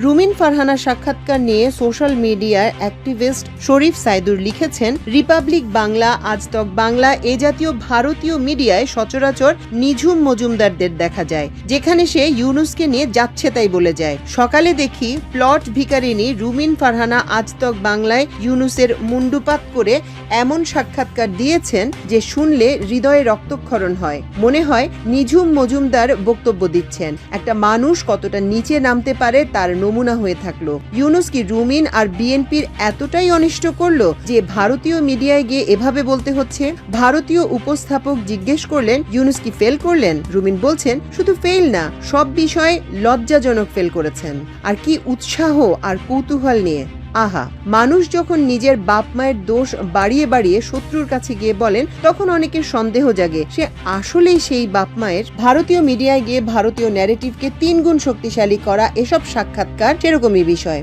রুমিন ফারহানার সাক্ষাৎকার নিয়ে সোশ্যাল মিডিয়ার অ্যাক্টিভিস্ট শরীফ সাইদুর লিখেছেন, রিপাবলিক বাংলা, আজতক বাংলা এ জাতীয় ভারতীয় মিডিয়ায় সচরাচর নিঝুম মজুমদারদের দেখা যায়, যেখানে সে ইউনুসকে নিয়ে যাচ্ছে তাই বলে যায়। সকালে দেখি প্লট ভিখারিনী রুমিন ফারহানা আজতক বাংলায় ইউনুসের মুন্ডুপাত করে এমন সাক্ষাৎকার দিয়েছেন যে শুনলে হৃদয়ে রক্তক্ষরণ হয়। মনে হয় নিঝুম মজুমদার বক্তব্য দিচ্ছেন। একটা মানুষ কতটা নিচে নামতে পারে তার নমুনা হয়ে থাকলো। ইউনুস কি রুমিন আর বিএনপির এতটাই অনিষ্ট করলো যে ভারতীয় মিডিয়ায় গিয়ে এভাবে বলতে হচ্ছে? ভারতীয় উপস্থাপক জিজ্ঞেস করলেন, ইউনুস কি ফেল করলেন? রুমিন বলছেন, শুধু ফেল না, সব বিষয়ে লজ্জাজনক ফেল করেছেন। আর কি উৎসাহ আর কৌতূহল নিয়ে! আহা, মানুষ যখন নিজের বাপ মায়ের দোষ বাড়িয়ে বাড়িয়ে শত্রুর কাছে গিয়ে বলেন, তখন অনেকের সন্দেহ জাগে সে আসলেই সেই বাপ মায়ের। ভারতীয় মিডিয়ায় গিয়ে ভারতীয় ন্যারেটিভকে 3 গুণ শক্তিশালী করা এসব সাক্ষাৎকার সেরকমই বিষয়।